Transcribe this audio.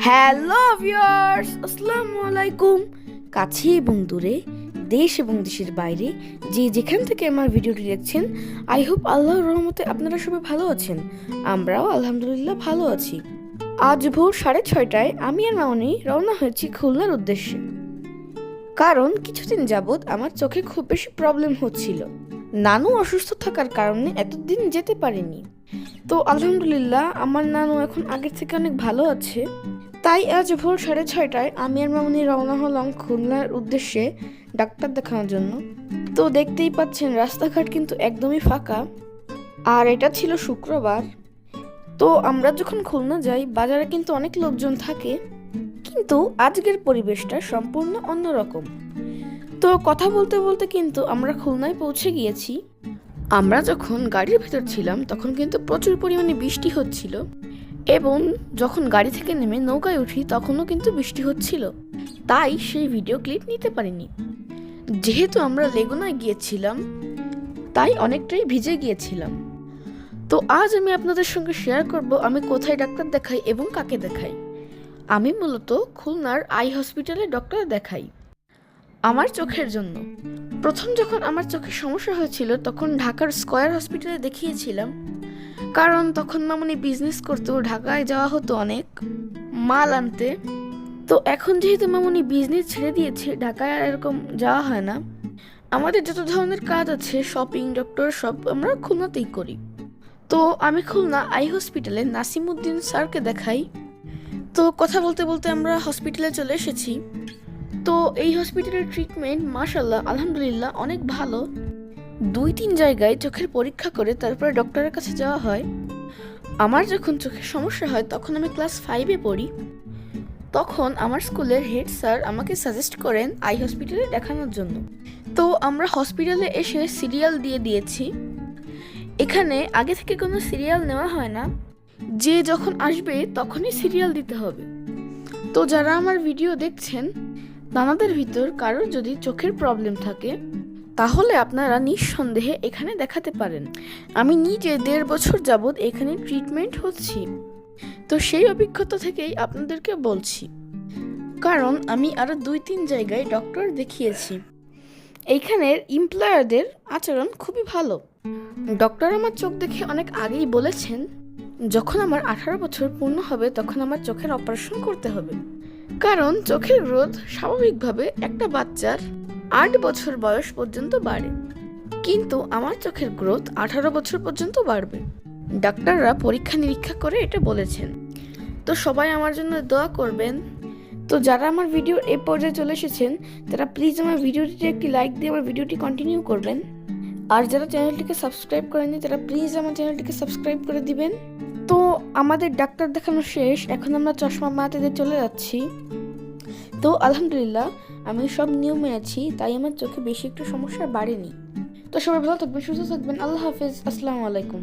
Hello viewers, আসসালামু আলাইকুম। কাছে এবং দূরে, দেশ এবং দেশের বাইরে যে যেখান থেকে আমার ভিডিওটি দেখছেন, আই হোপ আল্লাহর রহমতে আপনারা সবাই ভালো আছেন। আমরাও আলহামদুলিল্লাহ ভালো আছি। আজ ভোর 6:30টায় আমি আর মামনি রওনা হয়েছি খুলনার উদ্দেশ্যে। কারণ কিছুদিন যাবৎ আমার চোখে খুব বেশি প্রবলেম হচ্ছিল। নানু অসুস্থ থাকার কারণে এতদিন যেতে পারিনি। তো আলহামদুলিল্লাহ আমার নানু এখন আগের থেকে অনেক ভালো আছে। তাই আজ ভোর 6:30টায় আমি আর মামনি রওনা হলাম খুলনার উদ্দেশ্যে ডাক্তার দেখানোর জন্য। তো দেখতেই পাচ্ছেন রাস্তাঘাট কিন্তু একদমই ফাঁকা, আর এটা ছিল শুক্রবার। তো আমরা যখন খুলনা যাই বাজারে কিন্তু অনেক লোকজন থাকে, কিন্তু আজকের পরিবেশটা সম্পূর্ণ অন্যরকম। তো কথা বলতে বলতে কিন্তু আমরা খুলনায় পৌঁছে গিয়েছি। আমরা যখন গাড়ির ভেতর ছিলাম তখন কিন্তু প্রচুর পরিমাণে বৃষ্টি হচ্ছিল, এবং যখন গাড়ি থেকে নেমে নৌকায় উঠি তখনও কিন্তু বৃষ্টি হচ্ছিল। তাই সেই ভিডিও ক্লিপ নিতে পারিনি। যেহেতু আমরা লেগুনায় গিয়েছিলাম তাই অনেকটাই ভিজে গিয়েছিলাম। তো আজ আমি আপনাদের সঙ্গে শেয়ার করব আমি কোথায় ডাক্তার দেখাই এবং কাকে দেখাই। আমি মূলত খুলনার আই হসপিটালে ডক্টর দেখাই আমার চোখের জন্য। প্রথম যখন আমার চোখের সমস্যা হয়েছিল তখন ঢাকার স্কয়ার হসপিটালে দেখিয়েছিলাম, কারণ তখন মামনি বিজনেস করতো, ঢাকায় যাওয়া হতো অনেক মাল আনতে। তো এখন যেহেতু মামনি বিজনেস ছেড়ে দিয়েছে, ঢাকায় আর এরকম যাওয়া হয় না। আমাদের যত ধরনের কাজ আছে, শপিং, ডক্টর, সব আমরা খুলনাতেই করি। তো আমি খুলনা আই হসপিটালে নাসিমউদ্দিন স্যারকে দেখাই। তো কথা বলতে বলতে আমরা হসপিটালে চলে এসেছি। তো এই হসপিটালের ট্রিটমেন্ট মাশাআল্লাহ আলহামদুলিল্লাহ অনেক ভালো। 2-3 জায়গায় চোখের পরীক্ষা করে তারপরে ডক্টরের কাছে যাওয়া হয়। আমার যখন চোখের সমস্যা হয় তখন আমি ক্লাস 5-এ পড়ি। তখন আমার স্কুলের হেড স্যার আমাকে সাজেস্ট করেন আই হসপিটালে দেখানোর জন্য। তো আমরা হসপিটালে এসে সিরিয়াল দিয়ে দিয়েছি। এখানে আগে থেকে কোনো সিরিয়াল নেওয়া হয় না, যে যখন আসবে তখনই সিরিয়াল দিতে হবে। তো যারা আমার ভিডিও দেখছেন তাদের ভিতর কারোর যদি চোখের প্রবলেম থাকে তাহলে আপনারা নিঃসন্দেহে এখানে দেখাতে পারেন। আমি নিজে 1.5 বছর যাবৎ এখানে ট্রিটমেন্ট হচ্ছি, তো সেই অভিজ্ঞতা থেকেই আপনাদেরকে বলছি। কারণ আমি আরও 2-3 জায়গায় ডক্টর দেখিয়েছি। এইখানের এমপ্লয়ারদের আচরণ খুবই ভালো। ডক্টর আমার চোখ দেখে অনেক আগেই বলেছেন যখন আমার 18 বছর পূর্ণ হবে তখন আমার চোখের অপারেশন করতে হবে। কারণ চোখের গ্রোথ স্বাভাবিকভাবে একটা বাচ্চার 8 বছর বয়স পর্যন্ত বাড়ে, কিন্তু আমার চোখের গ্রোথ 18 বছর পর্যন্ত বাড়বে। ডাক্তাররা পরীক্ষা নিরীক্ষা করে এটা বলেছেন। তো সবাই আমার জন্য দোয়া করবেন। তো যারা আমার ভিডিওর এই পর্যায়ে চলে এসেছেন তারা প্লিজ আমার ভিডিওটিতে একটি লাইক দিয়ে আমার ভিডিওটি কন্টিনিউ করবেন। আর যারা চ্যানেলটিকে সাবস্ক্রাইব করেননি তারা প্লিজ আমার চ্যানেলটিকে সাবস্ক্রাইব করে দিবেন। তো আমাদের ডাক্তার দেখানো শেষ, এখন আমরা চশমা মাথাতে চলে যাচ্ছি। তো আলহামদুলিল্লাহ আমি সব নিয়ম মেনেছি, তাই আমার চোখে বেশি একটু সমস্যা বাড়েনি। তো সবাই ভালো থাকবেন, সুস্থ থাকবেন। আল্লাহ হাফেজ, আসসালামু আলাইকুম।